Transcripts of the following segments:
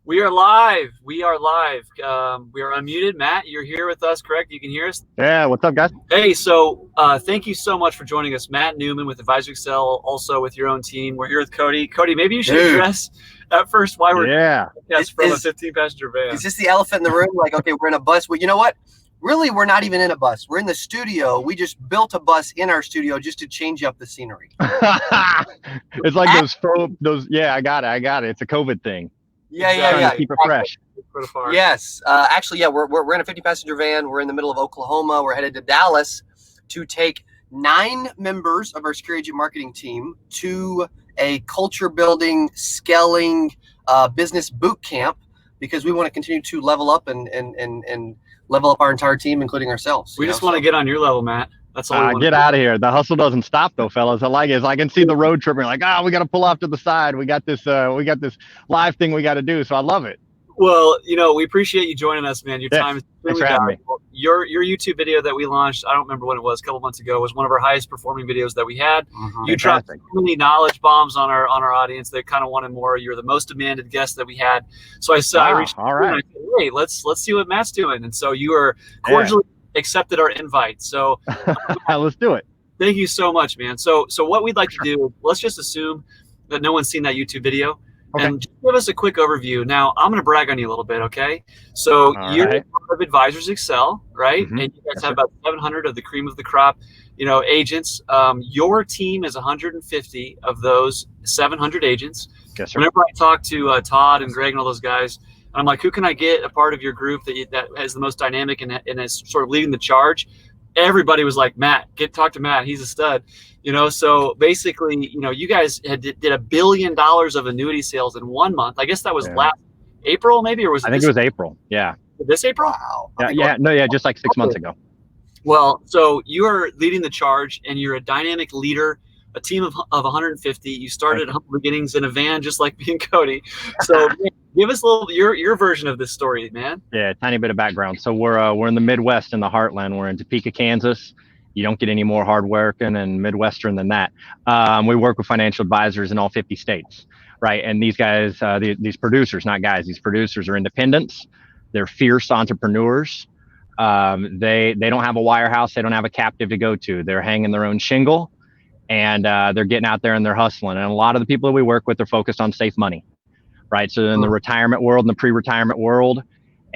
We are live. We are live. We are unmuted. Matt, you're here with us, correct? You can hear us? Yeah, what's up, guys? Hey, so thank you so much for joining us. Matt Newman with Advisor Excel, also with your own team. We're here with Cody. Cody, maybe you should address at first why we're from a 15-passenger van. Is this the elephant in the room? Like, okay, we're in a bus. Well, you know what? Really, we're not even in a bus. We're in the studio. We just built a bus in our studio just to change up the scenery. It's like those. Yeah, I got it. It's a COVID thing. Yeah. Keep it fresh. Yes. Actually, yeah, we're in a 50-passenger van. We're in the middle of Oklahoma. We're headed to Dallas to take 9 members of our Secure Agent marketing team to a culture building, scaling business boot camp because we want to continue to level up and level up our entire team, including ourselves. We just want to get on your level, Matt. That's all. Get out of here. The hustle doesn't stop, though, fellas. I like it. I can see the road trip. And like, we got to pull off to the side. We got this live thing we got to do. So I love it. Well, we appreciate you joining us, man. Your time is really valuable. Your YouTube video that we launched, I don't remember when it was, a couple months ago, was one of our highest performing videos that we had. Mm-hmm. You dropped so many knowledge bombs on our audience. They kind of wanted more. You're the most demanded guest that we had. So I reached out and I said, hey, let's see what Matt's doing. And so you are cordially accepted our invite. So let's do it. Thank you so much, man. So what we'd like to do, let's just assume that no one's seen that YouTube video. Okay. And just give us a quick overview. Now, I'm going to brag on you a little bit, okay? So you're part of Advisors Excel, right? Mm-hmm. And you guys have about 700 of the cream of the crop, agents. Your team is 150 of those 700 agents. Yes, sir. Whenever I talk to Todd and Greg and all those guys, I'm like, who can I get a part of your group that has the most dynamic and is sort of leading the charge? Everybody was like, Matt, talk to Matt. He's a stud. So basically, you guys did $1 billion of annuity sales in 1 month. I guess that was last April, maybe, or was it? I think it was April. Yeah. This April? Wow. Just like 6 months ago. Well, so you are leading the charge, and you're a dynamic leader. A team of 150. You started at humble beginnings in a van, just like me and Cody. So give us a little your version of this story, man. Yeah, a tiny bit of background. So we're in the Midwest, in the heartland. We're in Topeka, Kansas. You don't get any more hard working and Midwestern than that. We work with financial advisors in all 50 states, right? And these guys, these producers, not guys, these producers are independents. They're fierce entrepreneurs. They don't have a wirehouse. They don't have a captive to go to. They're hanging their own shingle. And they're getting out there and they're hustling. And a lot of the people that we work with are focused on safe money, right? So in the retirement world and the pre-retirement world,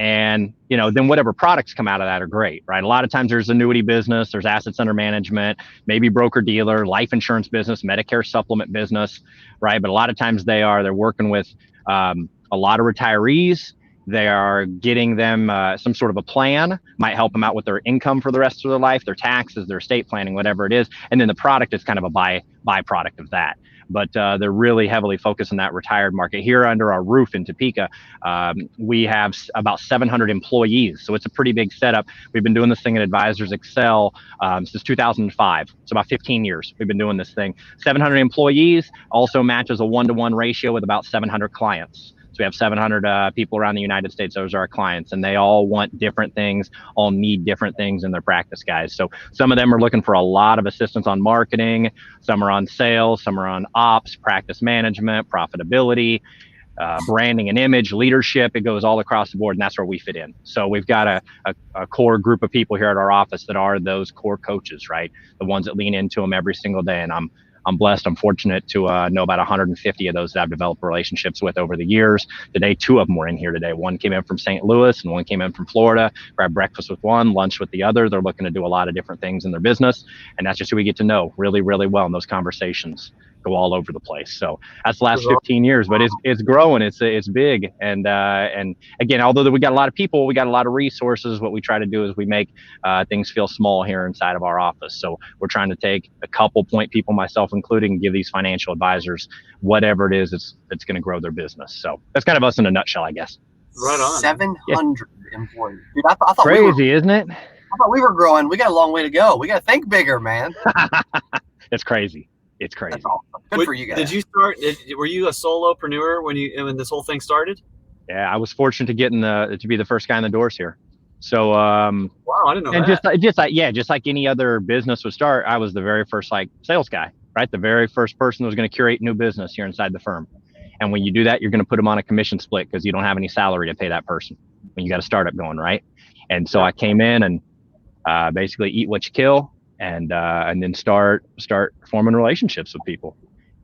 and then whatever products come out of that are great, right? A lot of times there's annuity business, there's assets under management, maybe broker dealer, life insurance business, Medicare supplement business, right? But a lot of times they're working with a lot of retirees. They are getting them some sort of a plan, might help them out with their income for the rest of their life, their taxes, their estate planning, whatever it is. And then the product is kind of a byproduct of that. But they're really heavily focused on that retired market. Here under our roof in Topeka, we have about 700 employees. So it's a pretty big setup. We've been doing this thing at Advisors Excel since 2005. So about 15 years we've been doing this thing. 700 employees, also matches a 1-to-1 ratio with about 700 clients. We have 700 people around the United States. Those are our clients, and they all want different things, all need different things in their practice, guys. So some of them are looking for a lot of assistance on marketing. Some are on sales, some are on ops, practice management, profitability, branding and image, leadership. It goes all across the board, and that's where we fit in. So we've got a core group of people here at our office that are those core coaches, right? The ones that lean into them every single day. And I'm blessed. I'm fortunate to know about 150 of those that I've developed relationships with over the years. Today, 2 of them were in here today. One came in from St. Louis and one came in from Florida. Grabbed breakfast with one, lunch with the other. They're looking to do a lot of different things in their business. And that's just who we get to know really, really well in those conversations. Go all over the place. So that's the last 15 years, but it's growing. It's big. And again, although we got a lot of people, we got a lot of resources. What we try to do is we make things feel small here inside of our office. So we're trying to take a couple point people, myself including, and give these financial advisors whatever it is that's going to grow their business. So that's kind of us in a nutshell, I guess. Right on. 700 employees. Dude, I thought crazy, isn't it? I thought we were growing. We got a long way to go. We got to think bigger, man. It's crazy. It's crazy. That's awesome. Good for you guys. Did you were you a solopreneur when this whole thing started? Yeah, I was fortunate to get to be the first guy in the doors here. So wow, I didn't know and that. just like any other business would start, I was the very first sales guy, right? The very first person that was going to curate new business here inside the firm. And when you do that, you're going to put them on a commission split because you don't have any salary to pay that person when you got a startup going, right? And so I came in and basically eat what you kill, and then start forming relationships with people.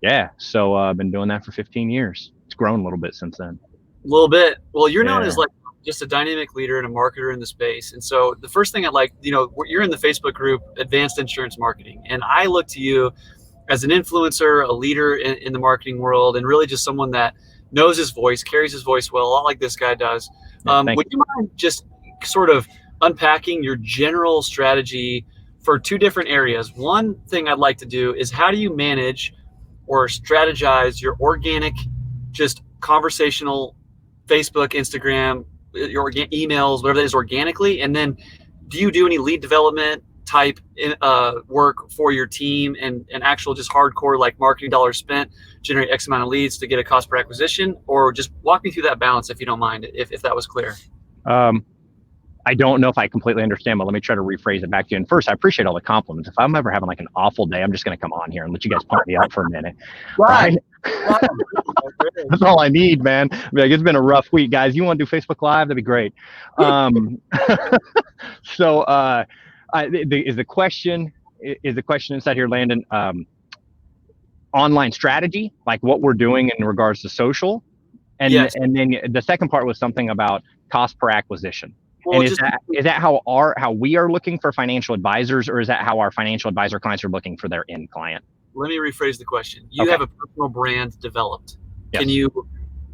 Yeah. So I've been doing that for 15 years. It's grown a little bit since then. A little bit. Well, you're known as like just a dynamic leader and a marketer in the space. And so the first thing I'd like, you're in the Facebook group, Advanced Insurance Marketing. And I look to you as an influencer, a leader in the marketing world, and really just someone that knows his voice, carries his voice well, a lot like this guy does. Would you mind just sort of unpacking your general strategy for two different areas? One thing I'd like to do is, how do you manage or strategize your organic, just conversational Facebook, Instagram, your emails, whatever that is, organically? And then do you do any lead development type work for your team and actual just hardcore like marketing dollars spent, generate X amount of leads to get a cost per acquisition? Or just walk me through that balance, if you don't mind, if that was clear. I don't know if I completely understand, but let me try to rephrase it back to you. And first, I appreciate all the compliments. If I'm ever having like an awful day, I'm just going to come on here and let you guys pump me up for a minute. Right? That's all I need, man. Like, it's been a rough week, guys. You want to do Facebook Live? That'd be great. So is the question inside here, Landon, online strategy, like what we're doing in regards to social? And, yes. And then the second part was something about cost per acquisition. Well, and is that how we are looking for financial advisors, or is that how our financial advisor clients are looking for their end client? Let me rephrase the question. You have a personal brand developed. Yes. Can you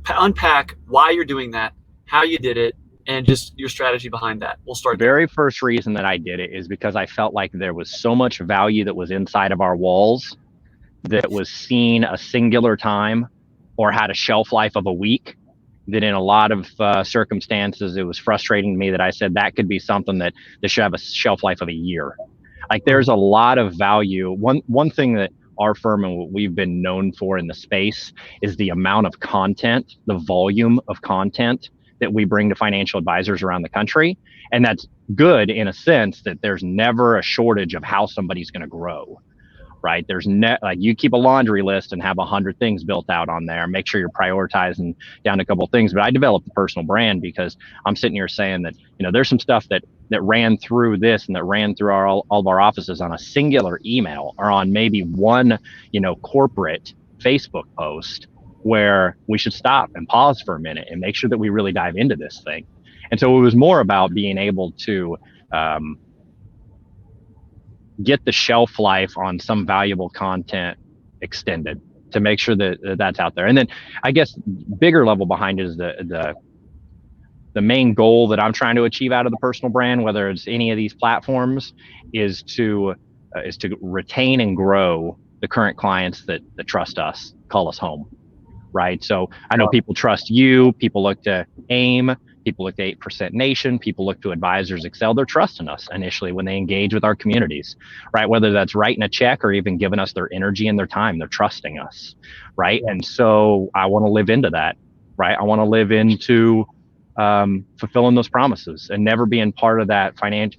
unpack why you're doing that, how you did it, and just your strategy behind that? We'll start there. The very first reason that I did it is because I felt like there was so much value that was inside of our walls that was seen a singular time or had a shelf life of a week, that in a lot of circumstances, it was frustrating to me that I said that could be something that should have a shelf life of a year. Like, there's a lot of value. One thing that our firm and what we've been known for in the space is the amount of content, the volume of content that we bring to financial advisors around the country. And that's good in a sense that there's never a shortage of how somebody's going to grow. Right? There's like, you keep a laundry list and have 100 things built out on there. Make sure you're prioritizing down to a couple of things. But I developed a personal brand because I'm sitting here saying that, there's some stuff that ran through this and that ran through all of our offices on a singular email or on maybe one, corporate Facebook post, where we should stop and pause for a minute and make sure that we really dive into this thing. And so it was more about being able to, get the shelf life on some valuable content extended to make sure that that's out there. And then I guess bigger level behind is the main goal that I'm trying to achieve out of the personal brand, whether it's any of these platforms, is to retain and grow the current clients that trust us, call us home. Right. So I know people trust you, people look to AIM, people look to 8% Nation, people look to Advisors Excel. They're trusting us initially when they engage with our communities, right? Whether that's writing a check or even giving us their energy and their time, they're trusting us, right? And so I want to live into that, right? I want to live into fulfilling those promises and never being part of that subsegment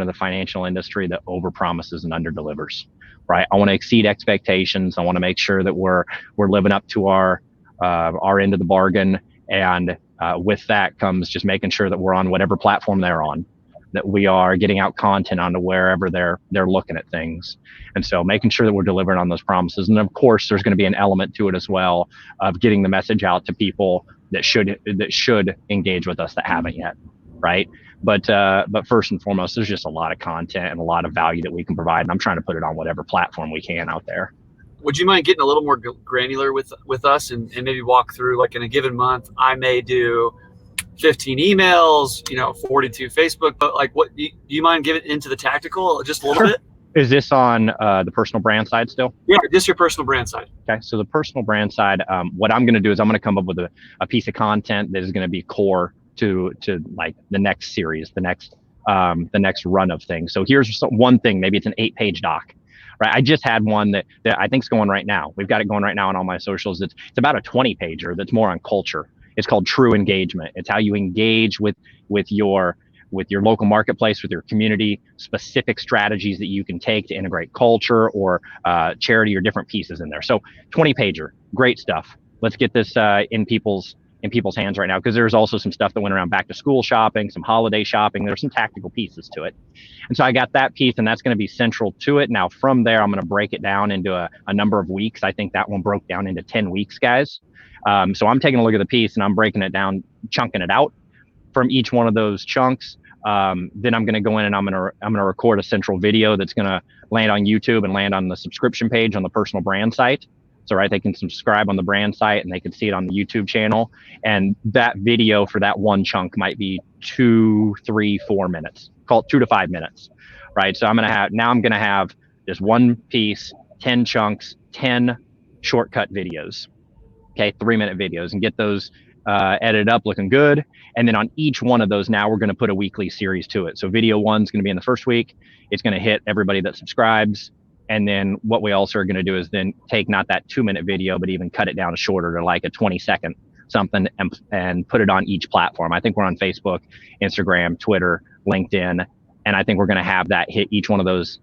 of the financial industry that overpromises and underdelivers, right? I want to exceed expectations. I want to make sure that we're living up to our end of the bargain. And with that comes just making sure that we're on whatever platform they're on, that we are getting out content onto wherever they're looking at things. And so making sure that we're delivering on those promises. And of course, there's going to be an element to it as well of getting the message out to people that should engage with us that haven't yet, right? But first and foremost, there's just a lot of content and a lot of value that we can provide. And I'm trying to put it on whatever platform we can out there. Would you mind getting a little more granular with us and maybe walk through, like, in a given month, I may do 15 emails, 42 Facebook, but like, what do you mind giving into the tactical just a little bit? Is this on the personal brand side still? Yeah, just your personal brand side. Okay, so the personal brand side, what I'm going to do is I'm going to come up with a piece of content that is going to be core to like the next series, the next run of things. So here's one thing, maybe it's an 8-page doc. Right. I just had one that I think is going right now. We've got it going right now on all my socials. It's about a 20-pager that's more on culture. It's called True Engagement. It's how you engage with your with your local marketplace, with your community, specific strategies that you can take to integrate culture or charity or different pieces in there. So 20 pager, great stuff. Let's get this in people's hands right now, because there's also some stuff that went around back to school shopping, some holiday shopping. There's some tactical pieces to it. And so I got that piece, and that's going to be central to it. Now from there, I'm going to break it down into a number of weeks. I think that one broke down into 10 weeks, guys. So I'm taking a look at the piece and I'm breaking it down, chunking it out from each one of those chunks. Then I'm going to go in and I'm going to record a central video that's going to land on YouTube and land on the subscription page on the personal brand site. So, right, they can subscribe on the brand site and they can see it on the YouTube channel. And that video for that one chunk might be 2, 3, 4 minutes, call it 2 to 5 minutes, right? So I'm going to have this one piece, 10 chunks, 10 shortcut videos, okay, 3-minute videos, and get those edited up looking good. And then on each one of those, now we're going to put a weekly series to it. So video 1's going to be in the first week. It's going to hit everybody that subscribes. And then what we also are going to do is then take not that 2-minute video, but even cut it down to shorter to like a 20-second something and put it on each platform. I think we're on Facebook, Instagram, Twitter, LinkedIn, and I think we're going to have that hit each one of those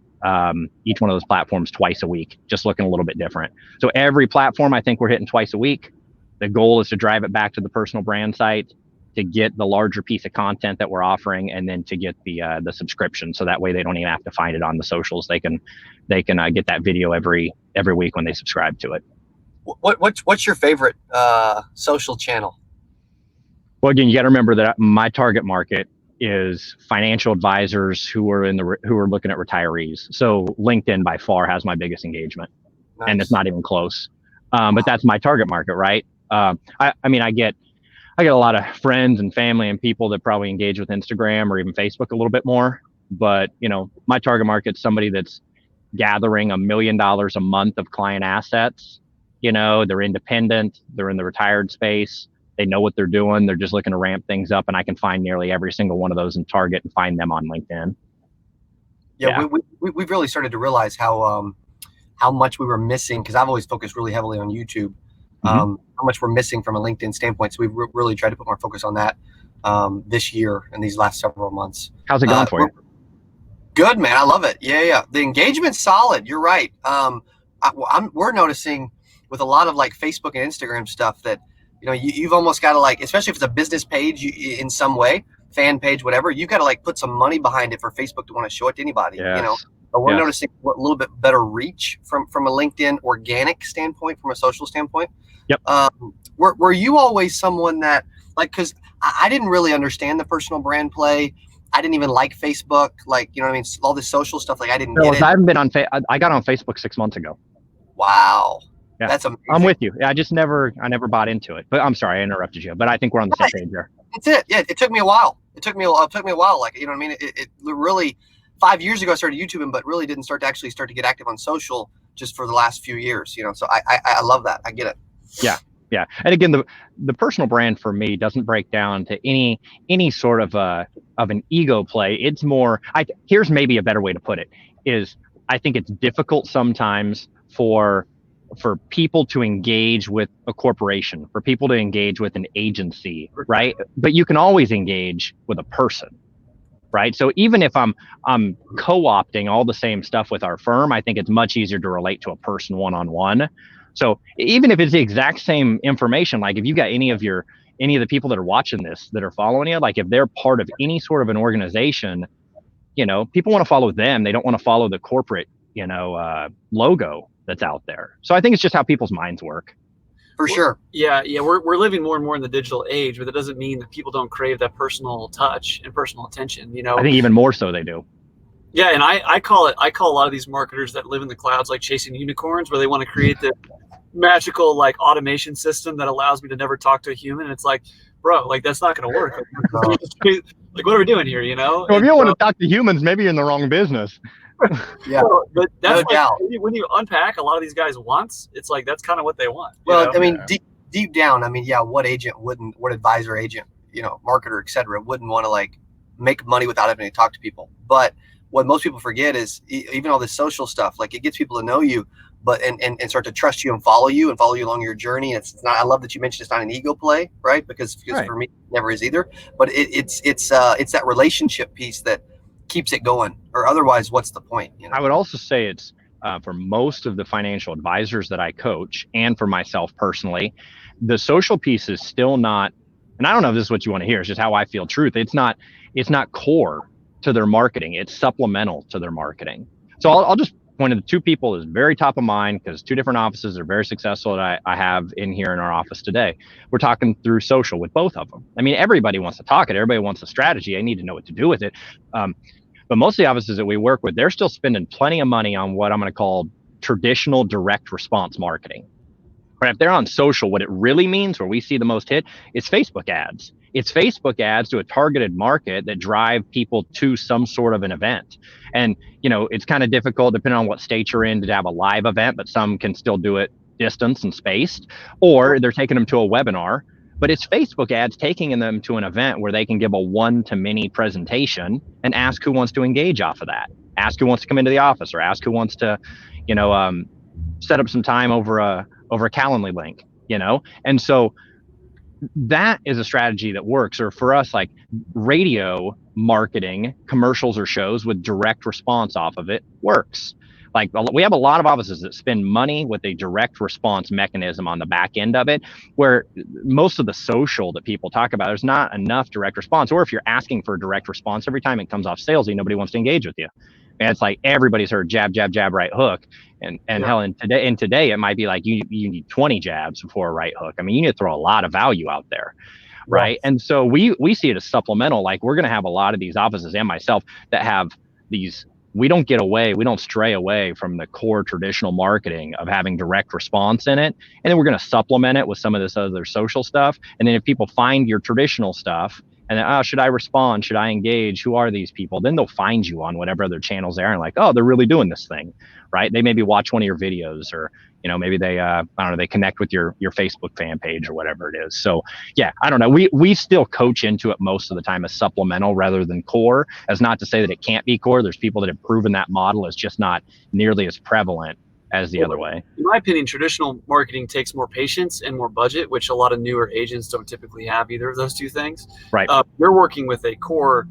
platforms twice a week, just looking a little bit different. So every platform, I think we're hitting twice a week. The goal is to drive it back to the personal brand site, to get the larger piece of content that we're offering, and then to get the subscription. So that way they don't even have to find it on the socials. They can get that video every week when they subscribe to it. What's your favorite social channel? Well, again, you got to remember that my target market is financial advisors who are looking at retirees. So LinkedIn by far has my biggest engagement. Nice. And it's not even close. But that's my target market, right? I mean, I get a lot of friends and family and people that probably engage with Instagram or even Facebook a little bit more. But, my target market's somebody that's gathering $1 million a month of client assets. They're independent. They're in the retired space. They know what they're doing. They're just looking to ramp things up. And I can find nearly every single one of those in Target and find them on LinkedIn. Yeah. We've really started to realize how much we were missing, because I've always focused really heavily on YouTube. How much we're missing from a LinkedIn standpoint. So we've really tried to put more focus on that this year and these last several months. How's it going for you? Good, man. I love it. Yeah. The engagement's solid. You're right. We're noticing with a lot of like Facebook and Instagram stuff that, you've almost got to especially if it's a business page in some way, fan page, whatever, you got to put some money behind it for Facebook to want to show it to anybody, yes. But we're noticing a little bit better reach from a LinkedIn organic standpoint, from a social standpoint. Yep. Were you always someone that because I didn't really understand the personal brand play. I didn't even like Facebook, all this social stuff. I didn't get it. I haven't been on I got on Facebook 6 months ago. Wow. Yeah. That's amazing. I'm with you. I never bought into it, but I'm sorry I interrupted you, but I think we're on the same page there. That's it. Yeah. It took me a while. It took me a while. It really 5 years ago I started YouTubing, but really didn't start to get active on social just for the last few years, so I love that. I get it. Yeah. And again, the personal brand for me doesn't break down to any sort of an ego play. It's more, here's maybe a better way to put it, is I think it's difficult sometimes for people to engage with a corporation, for people to engage with an agency, right? But you can always engage with a person, right? So even if I'm co-opting all the same stuff with our firm, I think it's much easier to relate to a person one-on-one. So even if it's the exact same information, if you got any of the people that are watching this, that are following you, if they're part of any sort of an organization, people want to follow them. They don't want to follow the corporate, logo that's out there. So I think it's just how people's minds work. For sure. Yeah. We're living more and more in the digital age, but that doesn't mean that people don't crave that personal touch and personal attention. I think even more so they do. Yeah, and I call a lot of these marketers that live in the clouds like chasing unicorns, where they want to create the magical automation system that allows me to never talk to a human. And it's bro, that's not going to work. What are we doing here? Well, if you don't want to talk to humans, maybe you're in the wrong business. Yeah, but that's when you unpack a lot of these guys' wants, it's that's kind of what they want. Well, deep down, what agent wouldn't, what advisor, agent, marketer, etc., wouldn't want to make money without having to talk to people. But what most people forget is even all this social stuff, like it gets people to know you, but and start to trust you and follow you along your journey. It's not. I love that you mentioned it's not an ego play, right? Because for me, it never is either. But it's that relationship piece that keeps it going, or otherwise, what's the point? I would also say it's for most of the financial advisors that I coach, and for myself personally, the social piece is still not. And I don't know if this is what you want to hear. It's just how I feel. Truth. It's not core to their marketing. It's supplemental to their marketing. So I'll just point to the two people is very top of mind, because two different offices are very successful that I have in here in our office today. We're talking through social with both of them. I mean, everybody wants to talk it. Everybody wants a strategy. I need to know what to do with it. But most of the offices that we work with, they're still spending plenty of money on what I'm going to call traditional direct response marketing. But if they're on social, what it really means, where we see the most hit, is Facebook ads. It's Facebook ads to a targeted market that drive people to some sort of an event. And, it's kind of difficult depending on what state you're in to have a live event, but some can still do it distance and spaced, or they're taking them to a webinar. But it's Facebook ads taking them to an event where they can give a one-to-many presentation and ask who wants to engage off of that. Ask who wants to come into the office, or ask who wants to, set up some time over a Calendly link, And so that is a strategy that works. Or for us, like radio marketing, commercials or shows with direct response off of it works. Like we have a lot of offices that spend money with a direct response mechanism on the back end of it, where most of the social that people talk about, there's not enough direct response. Or if you're asking for a direct response every time, it comes off salesy, nobody wants to engage with you. And it's like everybody's heard jab, jab, jab, right hook. And hell, and today it might be like you need 20 jabs before a right hook. I mean, you need to throw a lot of value out there. Right. And so we see it as supplemental. Like we're going to have a lot of these offices, and myself, that have these. We don't stray away from the core traditional marketing of having direct response in it. And then we're going to supplement it with some of this other social stuff. And then if people find your traditional stuff and then, should I respond? Should I engage? Who are these people? Then they'll find you on whatever other channels they are, and like, oh, they're really doing this thing, right? They maybe watch one of your videos, or, maybe they, they connect with your Facebook fan page or whatever it is. So yeah, I don't know. We still coach into it most of the time as supplemental rather than core. As not to say that it can't be core. There's people that have proven that model is just not nearly as prevalent as the other way. In my opinion, traditional marketing takes more patience and more budget, which a lot of newer agents don't typically have either of those two things. Right. You're working with a core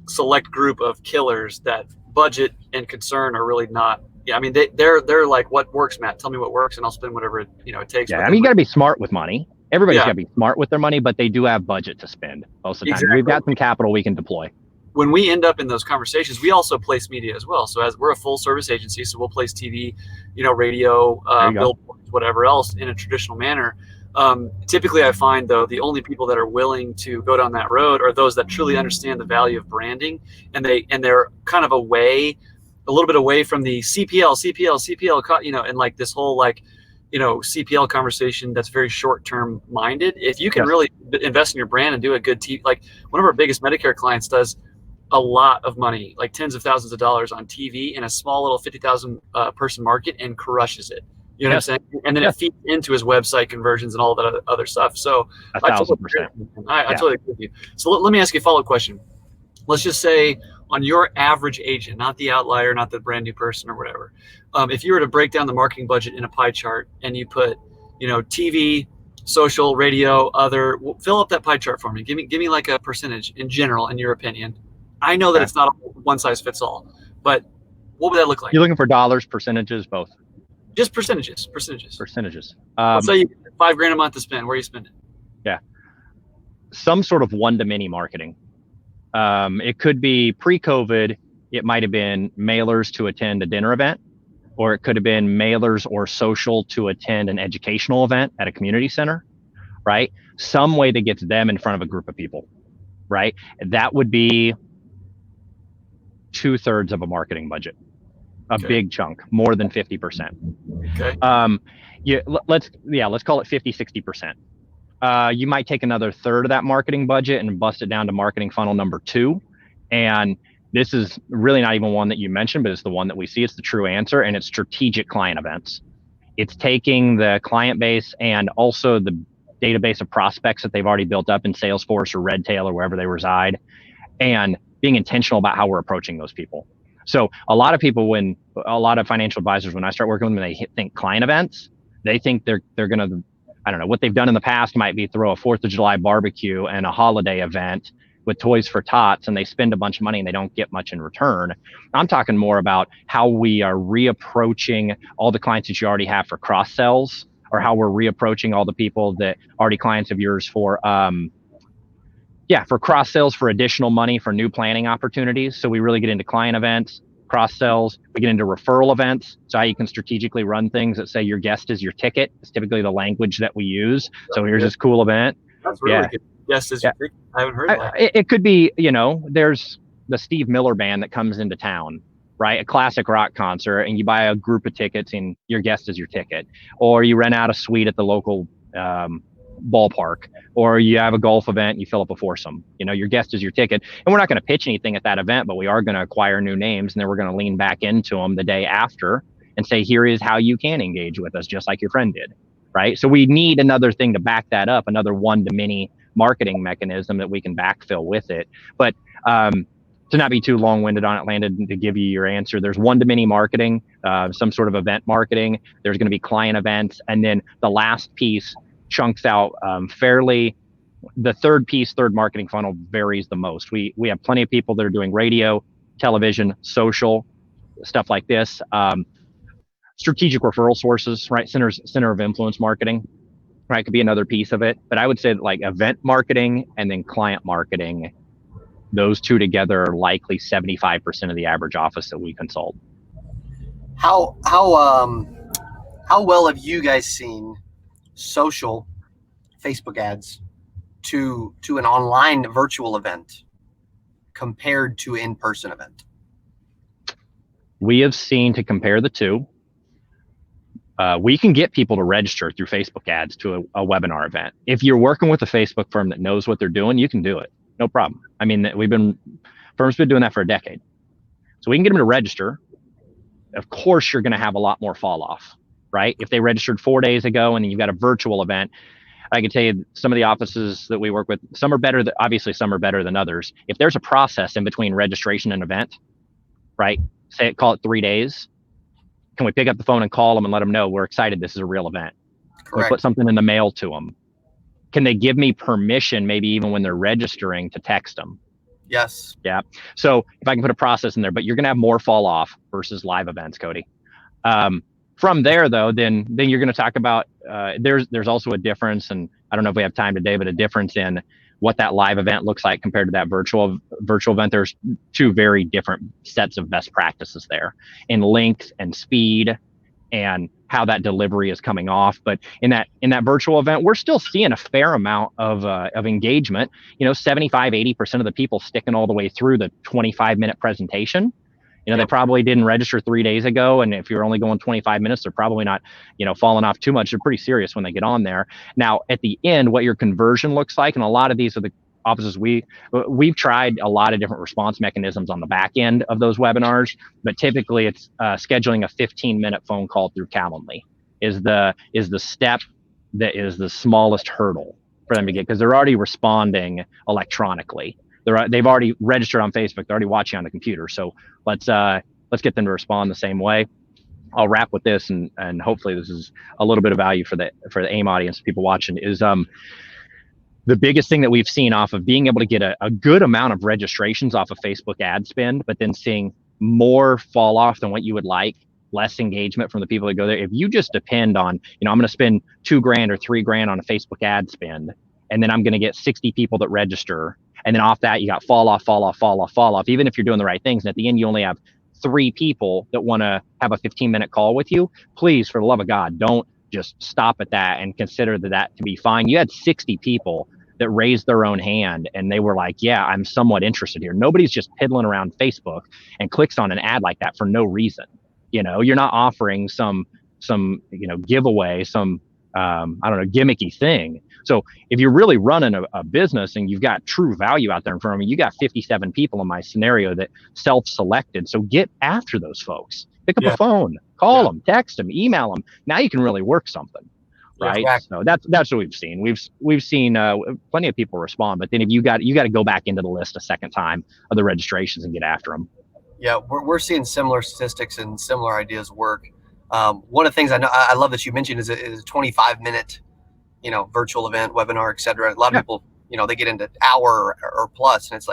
select group of killers that budget and concern are really not. Yeah, I mean, they're like, what works, Matt? Tell me what works, and I'll spend whatever it takes. Yeah, I mean, you got to be smart with money. Everybody's got to be smart with their money, but they do have budget to spend most of the time. Exactly. We've got some capital we can deploy. When we end up in those conversations, we also place media as well. So as we're a full service agency, so we'll place TV, radio, billboards, whatever else in a traditional manner. Typically, I find, though, the only people that are willing to go down that road are those that truly understand the value of branding, and they're kind of a little bit away from the CPL, and like this whole CPL conversation that's very short-term minded. If you can really invest in your brand and do a good TV, like one of our biggest Medicare clients does a lot of money, like tens of thousands of dollars on TV in a small little 50,000 person market, and crushes it. You know what I'm saying? And then it feeds into his website conversions and all that other stuff. So 1,000%. I totally agree with you. So let me ask you a follow-up question. Let's just say on your average agent, not the outlier, not the brand new person or whatever, if you were to break down the marketing budget in a pie chart and you put, TV, social, radio, other, fill up that pie chart for me. Give me like a percentage in general, in your opinion. I know that it's not a one size fits all, but what would that look like? You're looking for dollars, percentages, both? Just percentages. Let's say you get $5,000 a month to spend. Where are you spending? Yeah. Some sort of one-to-many marketing. It could be pre-COVID. It might have been mailers to attend a dinner event, or it could have been mailers or social to attend an educational event at a community center, right? Some way that gets them in front of a group of people, right? That would be 2/3 of a marketing budget, a big chunk, more than 50%. Okay. Let's call it 50, 60%. You might take another third of that marketing budget and bust it down to marketing funnel number 2. And this is really not even one that you mentioned, but it's the one that we see. It's the true answer, and it's strategic client events. It's taking the client base and also the database of prospects that they've already built up in Salesforce or Redtail or wherever they reside, and being intentional about how we're approaching those people. So a lot of financial advisors, when I start working with them, they think client events. They think they're going to, I don't know, what they've done in the past might be throw a 4th of July barbecue and a holiday event with Toys for Tots, and they spend a bunch of money and they don't get much in return. I'm talking more about how we are reapproaching all the clients that you already have for cross sells, or how we're reapproaching all the people that already clients of yours for cross sales, for additional money, for new planning opportunities. So we really get into client events, cross sells. We get into referral events. So how you can strategically run things that say your guest is your ticket. It's typically the language that we use. So here's this cool event. That's really good. Guest is your ticket. I haven't heard that. It could be, there's the Steve Miller band that comes into town, right? A classic rock concert, and you buy a group of tickets and your guest is your ticket. Or you rent out a suite at the local ballpark, or you have a golf event and you fill up a foursome. Your guest is your ticket. And we're not going to pitch anything at that event, but we are going to acquire new names, and then we're going to lean back into them the day after and say, here is how you can engage with us, just like your friend did, right? So we need another thing to back that up, another one-to-many marketing mechanism that we can backfill with it. But to not be too long-winded on it, Landon, to give you your answer, there's one-to-many marketing, some sort of event marketing. There's going to be client events, and then the last piece chunks out fairly. The third marketing funnel varies the most. We have plenty of people that are doing radio, television, social, stuff like this. Strategic referral sources, right? Center of influence marketing, right? Could be another piece of it. But I would say like event marketing and then client marketing, those two together are likely 75% of the average office that we consult. How well have you guys seen social Facebook ads to an online virtual event compared to in-person event? We have seen, to compare the two, we can get people to register through Facebook ads to a webinar event. If you're working with a Facebook firm that knows what they're doing, you can do it. No problem. I mean, firms been doing that for a decade. So we can get them to register. Of course, you're going to have a lot more fall off, right? If they registered 4 days ago and you've got a virtual event, I can tell you some of the offices that we work with, some are better, obviously some are better than others. If there's a process in between registration and event, right? Call it 3 days. Can we pick up the phone and call them and let them know we're excited this is a real event? Correct. Can we put something in the mail to them? Can they give me permission, maybe even when they're registering, to text them? Yes. Yeah. So if I can put a process in there, but you're going to have more fall off versus live events, Cody. From there, though, then you're going to talk about there's also a difference, and I don't know if we have time today, but a difference in what that live event looks like compared to that virtual event. There's two very different sets of best practices there in length and speed and how that delivery is coming off. But in that virtual event, we're still seeing a fair amount of engagement. 75-80% of the people sticking all the way through the 25-minute presentation. They probably didn't register 3 days ago. And if you're only going 25 minutes, they're probably not, falling off too much. They're pretty serious when they get on there. Now, at the end, what your conversion looks like, and a lot of these are the offices we've tried a lot of different response mechanisms on the back end of those webinars, but typically it's scheduling a 15-minute phone call through Calendly is the step that is the smallest hurdle for them to get, because they're already responding electronically. They've already registered on Facebook. They're already watching on the computer. So let's get them to respond the same way. I'll wrap with this, and hopefully this is a little bit of value for the AIM audience, people watching, is the biggest thing that we've seen off of being able to get a good amount of registrations off of Facebook ad spend, but then seeing more fall off than what you would like, less engagement from the people that go there. If you just depend on, I'm going to spend $2,000 or $3,000 on a Facebook ad spend, and then I'm going to get 60 people that register. And then off that, you got fall off, even if you're doing the right things. And at the end, you only have 3 people that want to have a 15-minute call with you. Please, for the love of God, don't just stop at that and consider that to be fine. You had 60 people that raised their own hand and they were like, yeah, I'm somewhat interested here. Nobody's just piddling around Facebook and clicks on an ad like that for no reason. You're not offering some giveaway, some gimmicky thing. So if you're really running a business and you've got true value out there in front of you, you got 57 people in my scenario that self-selected. So get after those folks. Pick up a phone, call them, text them, email them. Now you can really work something, right? Yeah, exactly. So that's what we've seen. We've seen plenty of people respond, but then if you got to go back into the list a second time of the registrations and get after them. Yeah, we're seeing similar statistics and similar ideas work. One of the things I love that you mentioned is a 25-minute, virtual event, webinar, etc. A lot of people, they get into hour or plus, and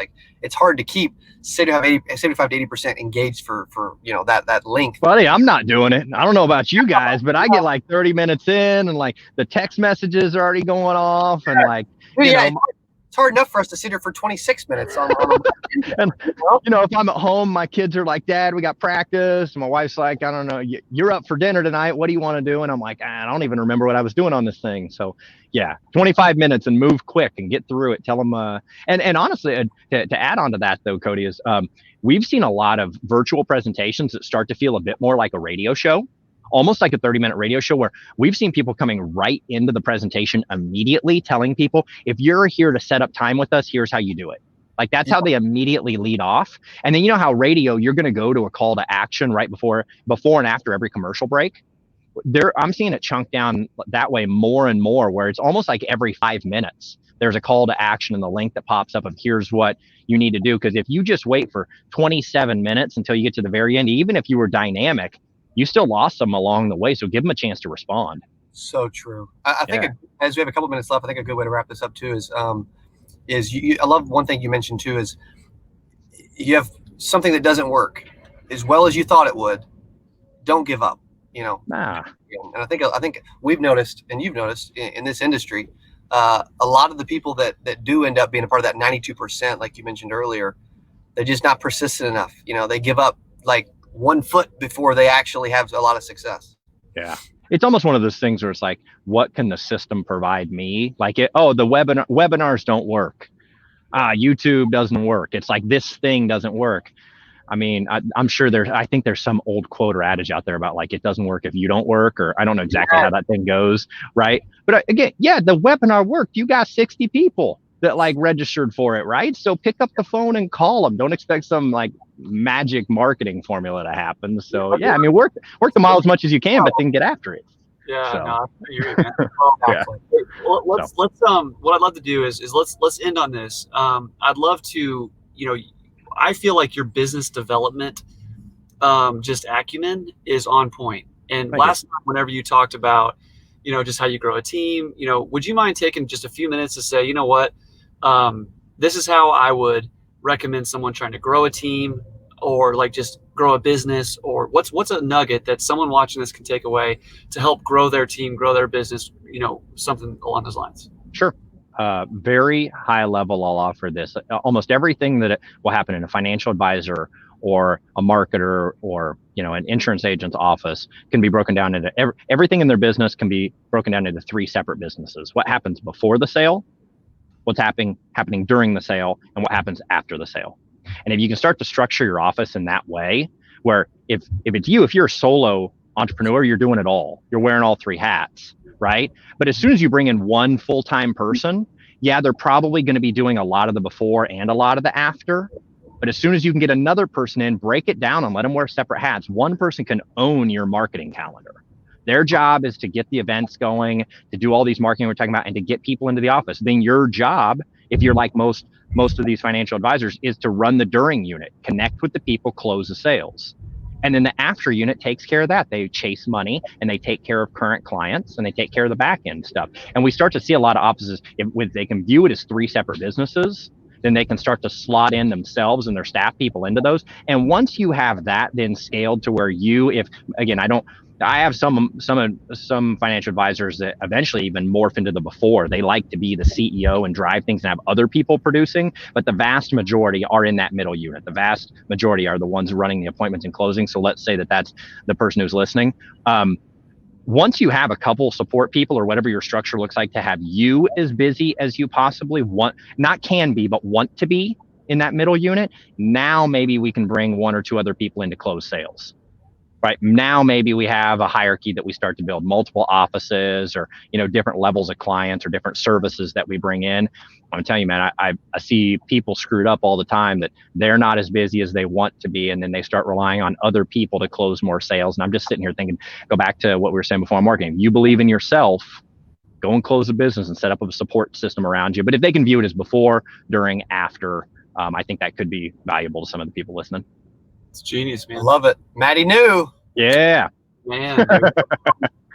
it's hard to keep 75 to 80% engaged for that length. Buddy, I'm not doing it. I don't know about you guys, but I get like 30 minutes in, and like the text messages are already going off, and like it's hard enough for us to sit here for 26 minutes on and if I'm at home, my kids are like, Dad, we got practice. And my wife's like, I don't know, you're up for dinner tonight. What do you want to do? And I'm like, I don't even remember what I was doing on this thing. So yeah, 25 minutes and move quick and get through it. Tell them, and honestly, to add on to that though, Cody, is we've seen a lot of virtual presentations that start to feel a bit more like a radio show. Almost like a 30-minute radio show, where we've seen people coming right into the presentation immediately telling people, if you're here to set up time with us, here's how you do it. Like that's how they immediately lead off. And then how radio, you're going to go to a call to action right before and after every commercial break. I'm seeing it chunk down that way more and more, where it's almost like every 5 minutes there's a call to action and the link that pops up of here's what you need to do. Because if you just wait for 27 minutes until you get to the very end, even if you were dynamic, you still lost them along the way. So give them a chance to respond. So true. I think as we have a couple minutes left, I think a good way to wrap this up too is I love one thing you mentioned too, is you have something that doesn't work as well as you thought it would. Don't give up, And I think we've noticed, and you've noticed in this industry, a lot of the people that do end up being a part of that 92%, like you mentioned earlier, they're just not persistent enough. They give up like 1 foot before they actually have a lot of success. Yeah. It's almost one of those things where it's like, what can the system provide me? Like the webinars don't work. YouTube doesn't work. It's like this thing doesn't work. I mean, I'm sure I think there's some old quote or adage out there about like, it doesn't work if you don't work, or I don't know exactly how that thing goes. Right. But again, the webinar worked. You got 60 people that like registered for it. Right. So pick up the phone and call them. Don't expect some like magic marketing formula to happen. So I mean, work the mile as much as you can, but then get after it. Yeah, no, I hear you, man. Well, let's what I'd love to do is let's end on this. I'd love to, I feel like your business development just acumen is on point. And last time, whenever you talked about, just how you grow a team, would you mind taking just a few minutes to say, what, this is how I would recommend someone trying to grow a team, or like just grow a business, or what's a nugget that someone watching this can take away to help grow their team, grow their business, something along those lines? Sure. Very high level, I'll offer this. Almost everything that will happen in a financial advisor or a marketer or, an insurance agent's office can be broken down into everything in their business can be broken down into 3 separate businesses. What happens before the sale, what's happening during the sale, and what happens after the sale. And if you can start to structure your office in that way, where if you're a solo entrepreneur, you're doing it all. You're wearing all 3 hats, right? But as soon as you bring in one full-time person, they're probably going to be doing a lot of the before and a lot of the after. But as soon as you can get another person in, break it down and let them wear separate hats. One person can own your marketing calendar. Their job is to get the events going, to do all these marketing we're talking about, and to get people into the office. Then your job, if you're like most of these financial advisors, is to run the during unit, connect with the people, close the sales. And then the after unit takes care of that. They chase money and they take care of current clients and they take care of the back end stuff. And we start to see a lot of offices, if they can view it as 3 separate businesses, then they can start to slot in themselves and their staff people into those. And once you have that then scaled to where I have some financial advisors that eventually even morph into the before. They like to be the CEO and drive things and have other people producing, but the vast majority are in that middle unit. The vast majority are the ones running the appointments and closing. So let's say that that's the person who's listening. Once you have a couple support people or whatever your structure looks like to have you as busy as you possibly want, not can be, but want to be in that middle unit, now maybe we can bring 1 or 2 other people into closed sales. Right now, maybe we have a hierarchy that we start to build multiple offices or, different levels of clients or different services that we bring in. I'm telling you, man, I see people screwed up all the time that they're not as busy as they want to be. And then they start relying on other people to close more sales. And I'm just sitting here thinking, go back to what we were saying before on marketing. You believe in yourself, go and close a business and set up a support system around you. But if they can view it as before, during, after, I think that could be valuable to some of the people listening. It's genius, I man. love it. MattyNeu. Yeah. Man, dude.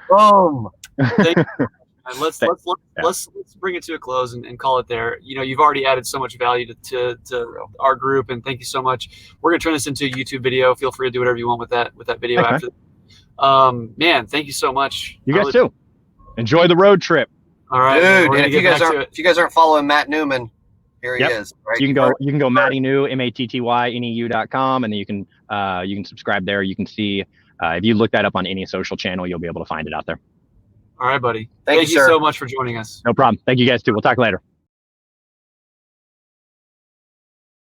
Boom. Thank you. And let's bring it to a close and call it there. You know, you've already added so much value to our group, and thank you so much. We're gonna turn this into a YouTube video. Feel free to do whatever you want with that video after. Man, thank you so much. You guys too. Enjoy the road trip. All right, dude. And if you guys aren't following Matt Newman, here he is. Right. You can go MattyNeu, MattyNeu.com, and then you can subscribe there. You can see if you look that up on any social channel, you'll be able to find it out there. All right, buddy. Thank you so much for joining us. No problem. Thank you guys too. We'll talk later.